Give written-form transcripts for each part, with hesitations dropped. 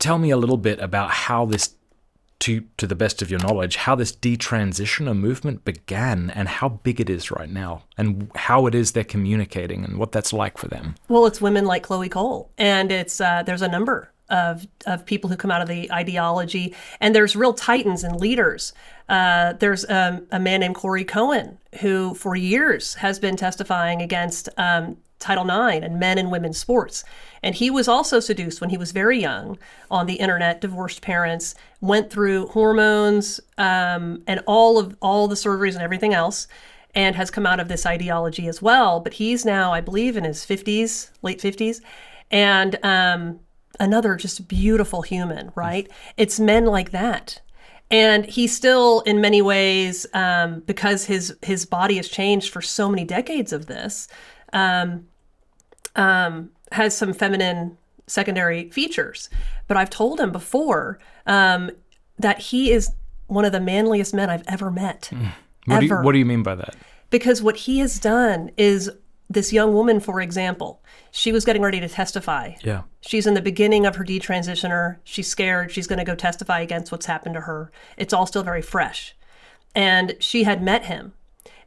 tell me a little bit about how this, to the best of your knowledge, how this detransitioner movement began and how big it is right now and how it is they're communicating and what that's like for them. Well, it's women like Chloe Cole, and it's there's a number of people who come out of the ideology, and there's real titans and leaders. There's a man named Corey Cohen who for years has been testifying against Title IX and men and women's sports. And he was also seduced when he was very young on the internet, divorced parents, went through hormones and all the surgeries and everything else, and has come out of this ideology as well. But he's now, I believe, in his 50s, late 50s, and another just beautiful human, right? It's men like that. And he still, in many ways, because his body has changed for so many decades of this, has some feminine secondary features. But I've told him before that he is one of the manliest men I've ever met. What do you mean by that? Because what he has done is, this young woman, for example, she was getting ready to testify. Yeah. She's in the beginning of her detransitioner. She's scared. She's going to go testify against what's happened to her. It's all still very fresh. And she had met him.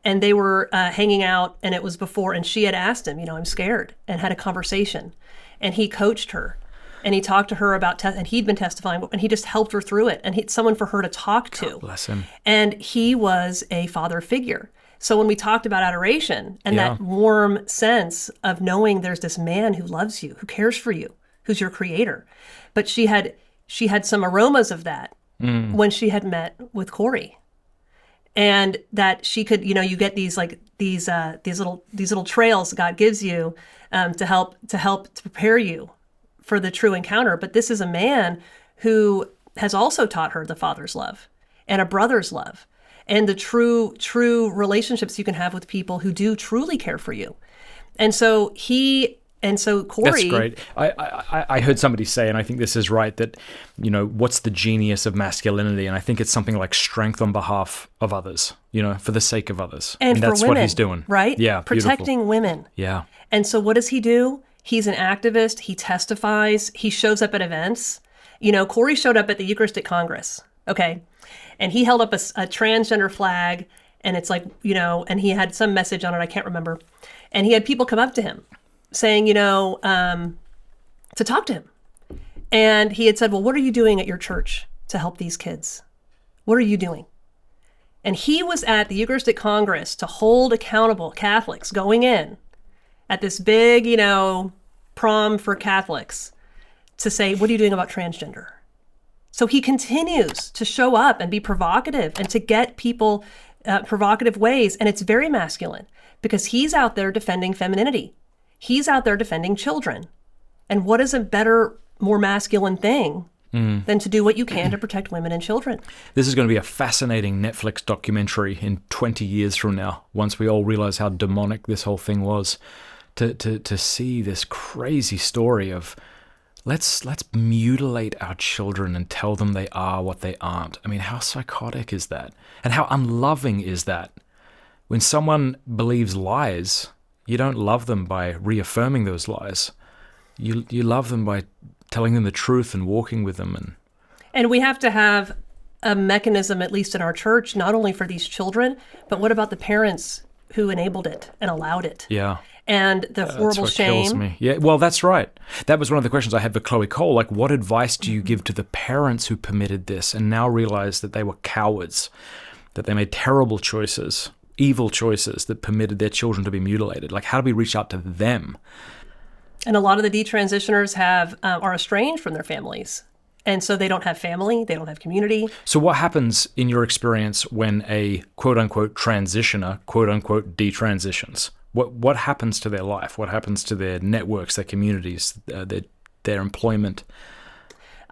And they were hanging out, and it was before, and she had asked him, I'm scared, and had a conversation. And he coached her, and he talked to her about, and he'd been testifying, and he just helped her through it, and someone for her to talk to. God bless him. And he was a father figure. So when we talked about adoration and that warm sense of knowing there's this man who loves you, who cares for you, who's your creator. But she had some aromas of that when she had met with Corey. And that she could, you get these little trails God gives you to help to prepare you for the true encounter. But this is a man who has also taught her the Father's love and a brother's love and the true relationships you can have with people who do truly care for you. And so Corey... That's great. I heard somebody say, and I think this is right, that, what's the genius of masculinity? And I think it's something like strength on behalf of others, for the sake of others. And for that's women, what he's doing. Right? Yeah, protecting beautiful. women. Yeah. And so what does he do? He's an activist. He testifies. He shows up at events. Corey showed up at the Eucharistic Congress, okay? And he held up a transgender flag, and it's like, and he had some message on it, I can't remember. And he had people come up to him saying, to talk to him. And he had said, well, what are you doing at your church to help these kids? What are you doing? And he was at the Eucharistic Congress to hold accountable Catholics going in at this big, prom for Catholics to say, what are you doing about transgender? So he continues to show up and be provocative and to get people provocative ways. And it's very masculine because he's out there defending femininity. He's out there defending children. And what is a better, more masculine thing than to do what you can to protect women and children? This is going to be a fascinating Netflix documentary in 20 years from now, once we all realize how demonic this whole thing was, to see this crazy story of let's mutilate our children and tell them they are what they aren't. I mean, how psychotic is that? And how unloving is that? When someone believes lies, you don't love them by reaffirming those lies. You love them by telling them the truth and walking with them. And we have to have a mechanism, at least in our church, not only for these children, but what about the parents who enabled it and allowed it? Yeah. And the horrible shame. Kills me. Yeah, well, that's right. That was one of the questions I had for Chloe Cole. Like, what advice do you give to the parents who permitted this and now realize that they were cowards, that they made terrible choices, evil choices that permitted their children to be mutilated? Like, how do we reach out to them? And a lot of the detransitioners are estranged from their families. And so they don't have family, they don't have community. So what happens in your experience when a quote-unquote transitioner, quote-unquote detransitions? What happens to their life? What happens to their networks, their communities, their employment?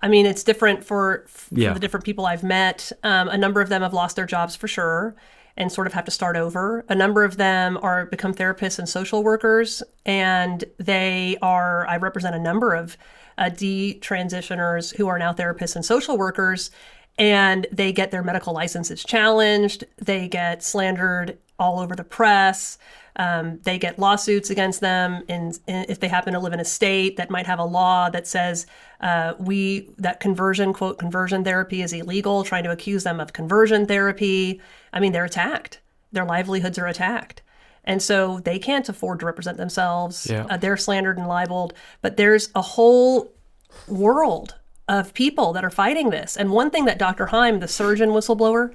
I mean, it's different for the different people I've met. A number of them have lost their jobs for sure and sort of have to start over. A number of them become therapists and social workers, and I represent a number of detransitioners who are now therapists and social workers, and they get their medical licenses challenged, they get slandered all over the press. They get lawsuits against them if they happen to live in a state that might have a law that says that conversion, quote, conversion therapy is illegal, trying to accuse them of conversion therapy. I mean, they're attacked. Their livelihoods are attacked. And so they can't afford to represent themselves. Yeah. They're slandered and libeled. But there's a whole world of people that are fighting this. And one thing that Dr. Heim, the surgeon whistleblower,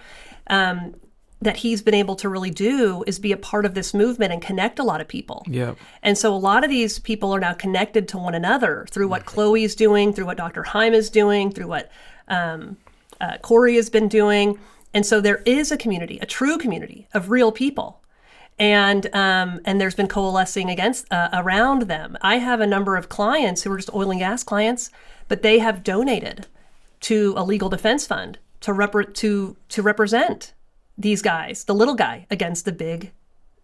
that he's been able to really do is be a part of this movement and connect a lot of people. Yeah. And so a lot of these people are now connected to one another through what Chloe's doing, through what Dr. Heim is doing, through what Corey has been doing. And so there is a community, a true community of real people. And there's been coalescing around them. I have a number of clients who are just oil and gas clients, but they have donated to a legal defense fund to represent these guys, the little guy against the big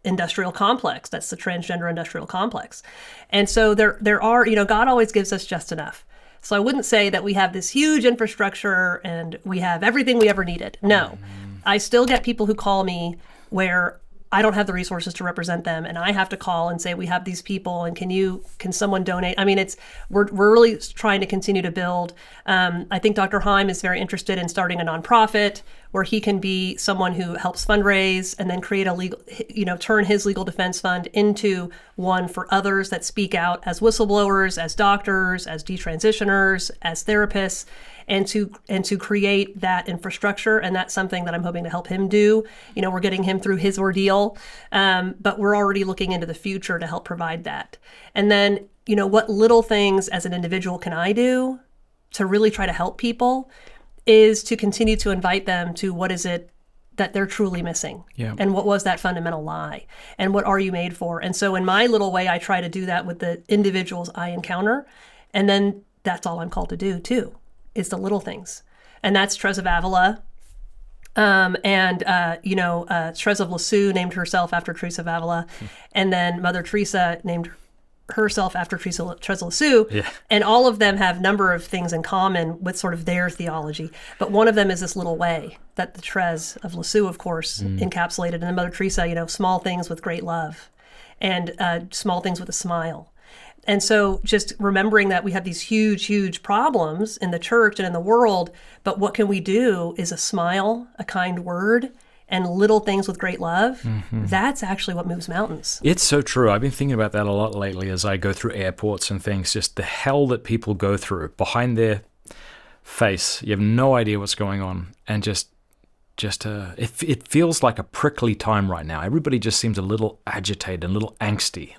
industrial complex. That's the transgender industrial complex. And so there are, God always gives us just enough. So I wouldn't say that we have this huge infrastructure and we have everything we ever needed. No, I still get people who call me where I don't have the resources to represent them, and I have to call and say, we have these people, and can someone donate? I mean, we're really trying to continue to build. I think Dr. Heim is very interested in starting a nonprofit where he can be someone who helps fundraise and then create turn his legal defense fund into one for others that speak out as whistleblowers, as doctors, as detransitioners, as therapists, and to create that infrastructure. And that's something that I'm hoping to help him do. We're getting him through his ordeal, but we're already looking into the future to help provide that. And then, what little things as an individual can I do to really try to help people is to continue to invite them to what is it that they're truly missing. Yeah. And what was that fundamental lie? And what are you made for? And so in my little way, I try to do that with the individuals I encounter. And then that's all I'm called to do too, is the little things. And that's Teresa of Avila. Teresa of Lisieux named herself after Teresa of Avila. And then Mother Teresa named herself after Teresa of Lisieux. Yeah. And all of them have a number of things in common with sort of their theology. But one of them is this little way that the Teresa of Lisieux, of course, encapsulated. And then Mother Teresa, small things with great love and small things with a smile. And so just remembering that we have these huge, huge problems in the church and in the world, but what can we do is a smile, a kind word, and little things with great love. Mm-hmm. That's actually what moves mountains. It's so true. I've been thinking about that a lot lately as I go through airports and things, just the hell that people go through behind their face. You have no idea what's going on. And it feels like a prickly time right now. Everybody just seems a little agitated, a little angsty,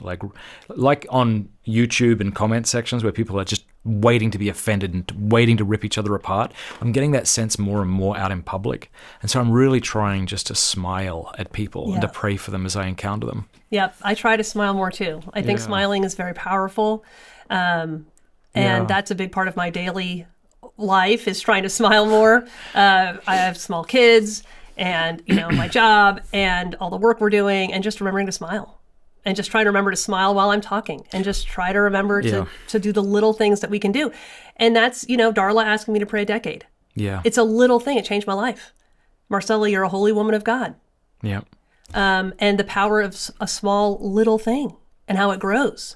like on YouTube and comment sections where people are just waiting to be offended and waiting to rip each other apart. I'm getting that sense more and more out in public. And so I'm really trying just to smile at people and to pray for them as I encounter them. Yep. I try to smile more too. I think smiling is very powerful. And that's a big part of my daily life, is trying to smile more. I have small kids and, my job and all the work we're doing, and just remembering to smile. And just try to remember to smile while I'm talking, and just try to remember to do the little things that we can do. And that's, Darla asking me to pray a decade. Yeah. It's a little thing. It changed my life. Marcella, you're a holy woman of God. Yeah. And the power of a small little thing and how it grows.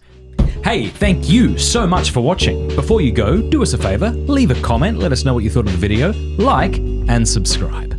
Hey, thank you so much for watching. Before you go, do us a favor, leave a comment, let us know what you thought of the video, like, and subscribe.